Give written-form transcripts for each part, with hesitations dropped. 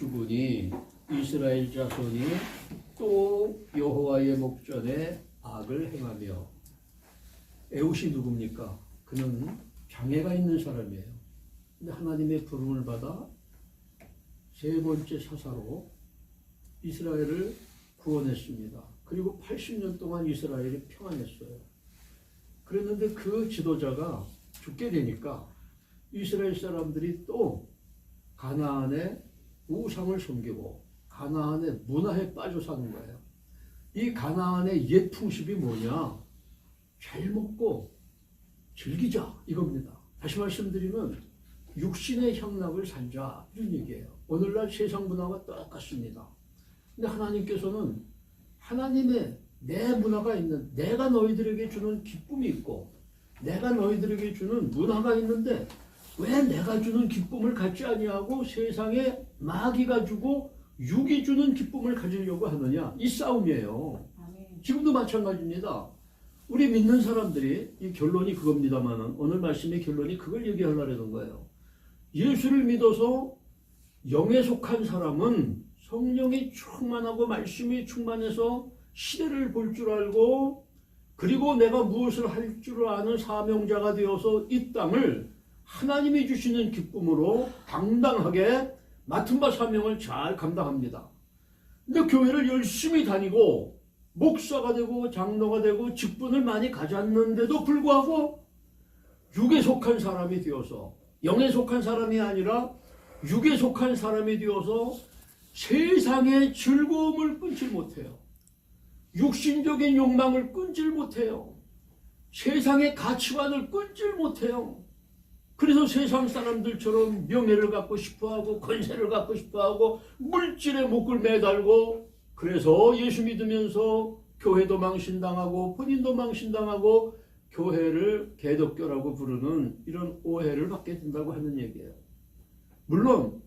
주군이 이스라엘 자손이 또 여호와의 목전에 악을 행하며. 에훗이 누굽니까? 그는 장애가 있는 사람이에요. 근데 하나님의 부름을 받아 세 번째 사사로 이스라엘을 구원했습니다. 그리고 80년 동안 이스라엘이 평안했어요. 그랬는데 그 지도자가 죽게 되니까 이스라엘 사람들이 또 가나안의 우상을 섬기고 가나안의 문화에 빠져 사는 거예요. 이 가나안의 옛 풍습이 뭐냐? 잘 먹고 즐기자 이겁니다. 다시 말씀드리면 육신의 향락을 살자 이런 얘기예요. 오늘날 세상 문화와 똑같습니다. 근데 하나님께서는 하나님의 내 문화가 있는, 내가 너희들에게 주는 기쁨이 있고 내가 너희들에게 주는 문화가 있는데 왜 내가 주는 기쁨을 갖지 아니하고 세상에 마귀가 주고 육이 주는 기쁨을 가지려고 하느냐? 이 싸움이에요. 지금도 마찬가지입니다. 우리 믿는 사람들이, 이 결론이 그겁니다만 오늘 말씀의 결론이 그걸 얘기하려는 거예요. 예수를 믿어서 영에 속한 사람은 성령이 충만하고 말씀이 충만해서 시대를 볼 줄 알고 그리고 내가 무엇을 할 줄 아는 사명자가 되어서 이 땅을 하나님이 주시는 기쁨으로 당당하게 맡은 바 사명을 잘 감당합니다. 근데 교회를 열심히 다니고 목사가 되고 장로가 되고 직분을 많이 가졌는데도 불구하고 육에 속한 사람이 되어서, 영에 속한 사람이 아니라 육에 속한 사람이 되어서 세상의 즐거움을 끊지 못해요. 육신적인 욕망을 끊질 못해요. 세상의 가치관을 끊질 못해요. 그래서 세상 사람들처럼 명예를 갖고 싶어하고 권세를 갖고 싶어하고 물질에 목을 매달고, 그래서 예수 믿으면서 교회도 망신당하고 본인도 망신당하고 교회를 개독교라고 부르는 이런 오해를 받게 된다고 하는 얘기예요. 물론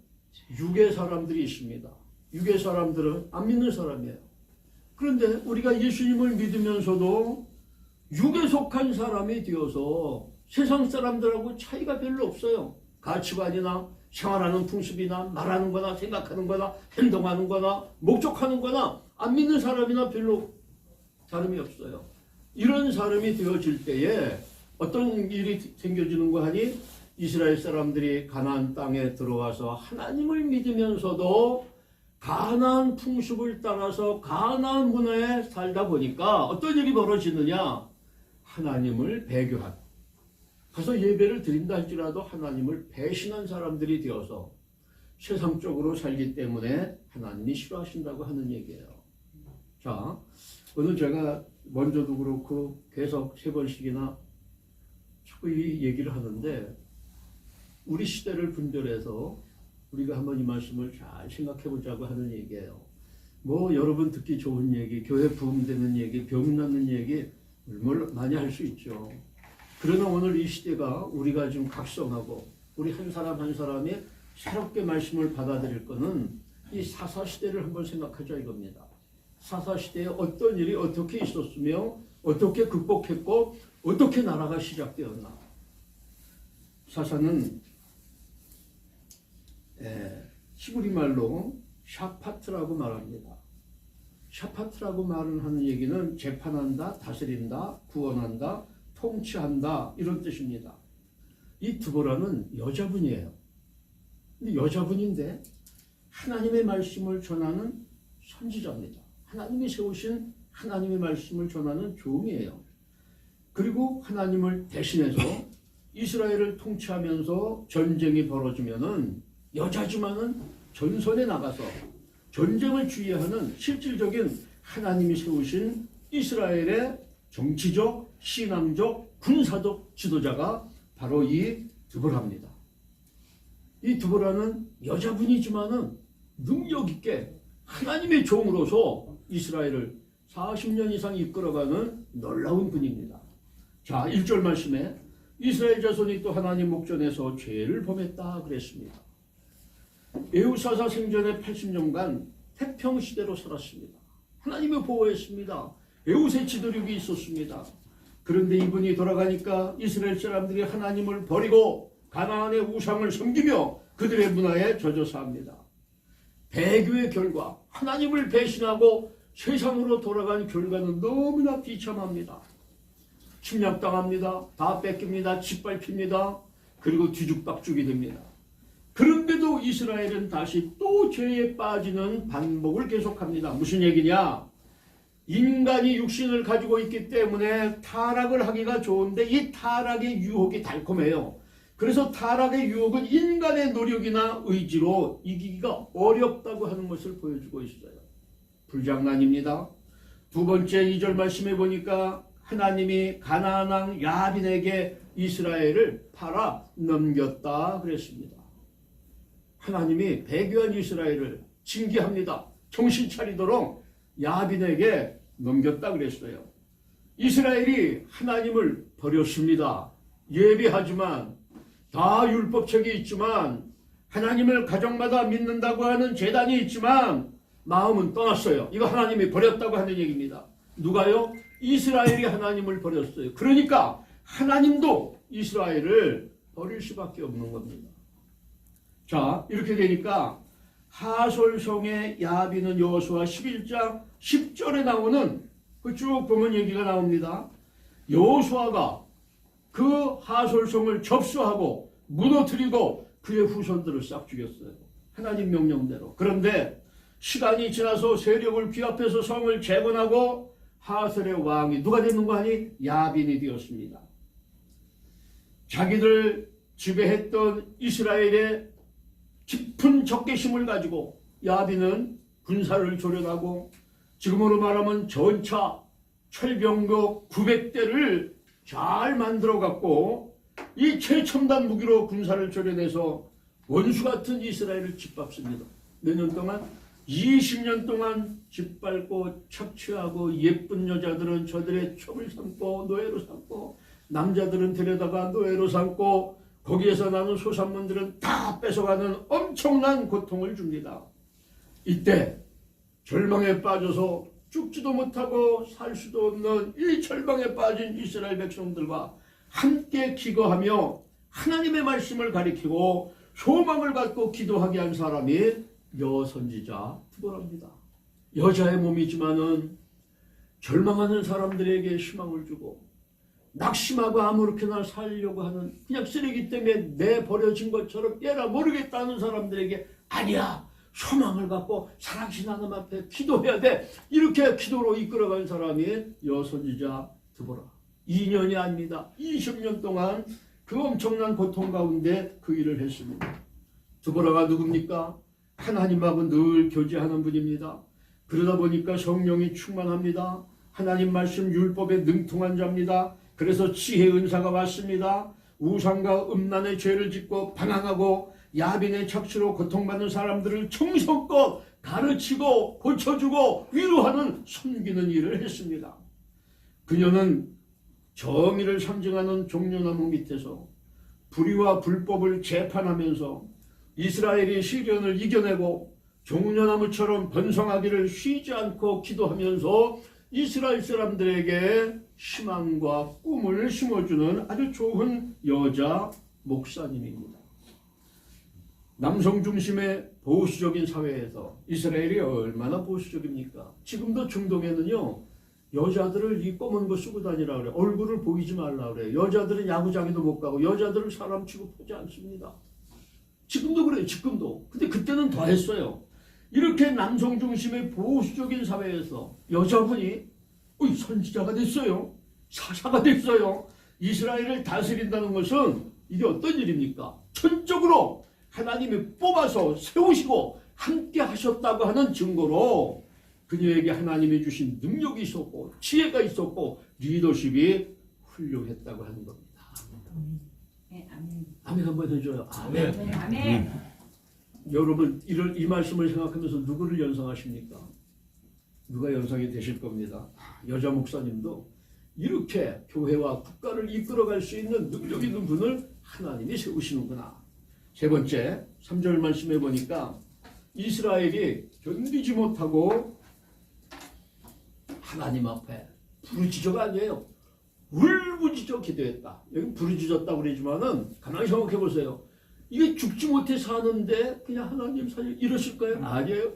육의 사람들이 있습니다. 육의 사람들은 안 믿는 사람이에요. 그런데 우리가 예수님을 믿으면서도 육에 속한 사람이 되어서 세상 사람들하고 차이가 별로 없어요. 가치관이나 생활하는 풍습이나 말하는 거나 생각하는 거나 행동하는 거나 목적하는 거나 안 믿는 사람이나 별로 다름이 없어요. 이런 사람이 되어질 때에 어떤 일이 생겨지는가 하니 이스라엘 사람들이 가나안 땅에 들어와서 하나님을 믿으면서도 가나안 풍습을 따라서 가나안 문화에 살다 보니까 어떤 일이 벌어지느냐? 하나님을 배교한, 가서 예배를 드린다 할지라도 하나님을 배신한 사람들이 되어서 세상적으로 살기 때문에 하나님이 싫어하신다고 하는 얘기예요. 자, 오늘 제가 먼저도 그렇고 계속 세 번씩이나 자꾸 이 얘기를 하는데 우리 시대를 분별해서 우리가 한번 이 말씀을 잘 생각해 보자고 하는 얘기예요. 뭐 여러분 듣기 좋은 얘기, 교회 부흥되는 얘기, 병 낫는 얘기 뭘 많이 할 수 있죠. 그러나 오늘 이 시대가 우리가 좀 각성하고 우리 한 사람 한 사람이 새롭게 말씀을 받아들일 거는 이 사사시대를 한번 생각하자 이겁니다. 사사시대에 어떤 일이 어떻게 있었으며 어떻게 극복했고 어떻게 나라가 시작되었나. 사사는 히브리 말로 샤파트라고 말합니다. 샤파트라고 말하는 얘기는 재판한다, 다스린다, 구원한다, 통치한다 이런 뜻입니다. 이 드보라는 여자분이에요. 근데 여자분인데 하나님의 말씀을 전하는 선지자입니다. 하나님이 세우신 하나님의 말씀을 전하는 종이에요. 그리고 하나님을 대신해서 이스라엘을 통치하면서 전쟁이 벌어지면은 여자지만은 전선에 나가서 전쟁을 주의하는 실질적인 하나님이 세우신 이스라엘의 정치적, 신앙적, 군사적 지도자가 바로 이 드보라입니다. 이 드보라는 여자분이지만은 능력 있게 하나님의 종으로서 이스라엘을 40년 이상 이끌어가는 놀라운 분입니다. 자, 1절 말씀에 이스라엘 자손이 또 하나님 목전에서 죄를 범했다 그랬습니다. 에훗사사 생전에 80년간 태평시대로 살았습니다. 하나님이 보호했습니다. 에훗의 지도력이 있었습니다. 그런데 이분이 돌아가니까 이스라엘 사람들이 하나님을 버리고 가나안의 우상을 섬기며 그들의 문화에 젖어 삽니다. 배교의 결과, 하나님을 배신하고 세상으로 돌아간 결과는 너무나 비참합니다. 침략당합니다. 다 뺏깁니다. 짓밟힙니다. 그리고 뒤죽박죽이 됩니다. 그런데도 이스라엘은 다시 또 죄에 빠지는 반복을 계속합니다. 무슨 얘기냐? 인간이 육신을 가지고 있기 때문에 타락을 하기가 좋은데 이 타락의 유혹이 달콤해요. 그래서 타락의 유혹은 인간의 노력이나 의지로 이기기가 어렵다고 하는 것을 보여주고 있어요. 불장난입니다. 두 번째 2절 말씀해 보니까 하나님이 가나안 왕 야빈에게 이스라엘을 팔아 넘겼다 그랬습니다. 하나님이 배교한 이스라엘을 징계합니다. 정신 차리도록 야빈에게 넘겼다 그랬어요. 이스라엘이 하나님을 버렸습니다. 예배하지만 다 율법책이 있지만 하나님을 가정마다 믿는다고 하는 제단이 있지만 마음은 떠났어요. 이거 하나님이 버렸다고 하는 얘기입니다. 누가요? 이스라엘이 하나님을 버렸어요. 그러니까 하나님도 이스라엘을 버릴 수밖에 없는 겁니다. 자, 이렇게 되니까 하솔성의 야빈은 여호수아 11장 10절에 나오는 그 쭉 보면 얘기가 나옵니다. 여호수아가 그 하솔성을 접수하고 무너뜨리고 그의 후손들을 싹 죽였어요. 하나님 명령대로. 그런데 시간이 지나서 세력을 귀합해서 성을 재건하고 하솔의 왕이 누가 되는 거 아니? 야빈이 되었습니다. 자기들 지배했던 이스라엘의 깊은 적개심을 가지고 야빈은 군사를 조련하고 지금으로 말하면 전차, 철병거 900대를 잘 만들어 갖고 이 최첨단 무기로 군사를 조련해서 원수 같은 이스라엘을 짓밟습니다. 몇 년 동안? 20년 동안 짓밟고 착취하고 예쁜 여자들은 저들의 첩을 삼고 노예로 삼고 남자들은 데려다가 노예로 삼고 거기에서 나는 소산물들은 다 뺏어가는 엄청난 고통을 줍니다. 이때 절망에 빠져서 죽지도 못하고 살 수도 없는 이 절망에 빠진 이스라엘 백성들과 함께 기거하며 하나님의 말씀을 가리키고 소망을 갖고 기도하게 한 사람이 여선지자 드보라입니다. 여자의 몸이지만은 절망하는 사람들에게 희망을 주고 낙심하고 아무렇게나 살려고 하는 그냥 쓰레기 때문에 내버려진 것처럼 얘라 모르겠다는 사람들에게 아니야, 소망을 갖고 살아계신 하나님 앞에 기도해야 돼, 이렇게 기도로 이끌어간 사람이 여선지자 드보라. 2년이 아닙니다. 20년 동안 그 엄청난 고통 가운데 그 일을 했습니다. 드보라가 누굽니까? 하나님하고 늘 교제하는 분입니다. 그러다 보니까 성령이 충만합니다. 하나님 말씀 율법에 능통한 자입니다. 그래서 지혜의 은사가 왔습니다. 우상과 음란의 죄를 짓고 반항하고 야빈의 착취로 고통받는 사람들을 정성껏 가르치고 고쳐주고 위로하는 섬기는 일을 했습니다. 그녀는 정의를 상징하는 종려나무 밑에서 불의와 불법을 재판하면서 이스라엘이 시련을 이겨내고 종려나무처럼 번성하기를 쉬지 않고 기도하면서 이스라엘 사람들에게 희망과 꿈을 심어주는 아주 좋은 여자 목사님입니다. 남성 중심의 보수적인 사회에서 이스라엘이 얼마나 보수적입니까? 지금도 중동에는요, 여자들을 이 검은 거 쓰고 다니라 그래요. 얼굴을 보이지 말라 그래요. 여자들은 야구장에도 못 가고 여자들은 사람 취급하지 않습니다. 지금도 그래요. 지금도. 근데 그때는 더 했어요. 이렇게 남성 중심의 보수적인 사회에서 여자분이 선지자가 됐어요. 사사가 됐어요. 이스라엘을 다스린다는 것은 이게 어떤 일입니까? 전적으로 하나님이 뽑아서 세우시고 함께 하셨다고 하는 증거로 그녀에게 하나님이 주신 능력이 있었고 지혜가 있었고 리더십이 훌륭했다고 하는 겁니다. 네, 아멘. 아멘 한번 해줘요. 아멘. 네, 아멘. 여러분 이 말씀을 생각하면서 누구를 연상하십니까? 누가 연상이 되실 겁니다. 여자 목사님도 이렇게 교회와 국가를 이끌어갈 수 있는 능력 있는 분을 하나님이 세우시는구나. 세 번째 3절 말씀해 보니까 이스라엘이 견디지 못하고 하나님 앞에 부르짖어가 아니에요. 울부짖어 기도했다. 여기 부르짖었다고 그러지만은 가만히 생각해 보세요. 이게 죽지 못해 사는데 그냥 하나님 살려 이러실까요? 아니에요.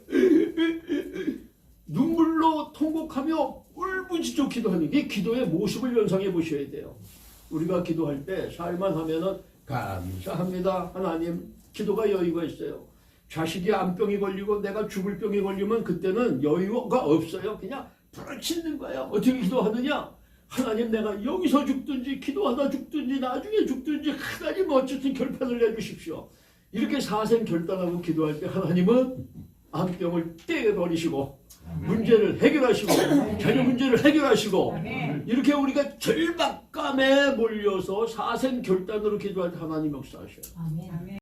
눈물로 통곡하며 울부짖어 기도하는 게 기도의 모습을 연상해 보셔야 돼요. 우리가 기도할 때 살만 하면은 감사합니다. 하나님 기도가 여유가 있어요. 자식이 암병이 걸리고 내가 죽을 병이 걸리면 그때는 여유가 없어요. 그냥 부르짖는 거예요. 어떻게 기도하느냐? 하나님 내가 여기서 죽든지 기도하다 죽든지 나중에 죽든지 하나님 어쨌든 결판을 내주십시오. 이렇게 사생 결단하고 기도할 때 하나님은 암병을 떼버리시고 문제를 해결하시고 자녀 문제를 해결하시고 이렇게 우리가 절박감에 몰려서 사생 결단으로 기도할 때 하나님 역사하셔요. 아멘.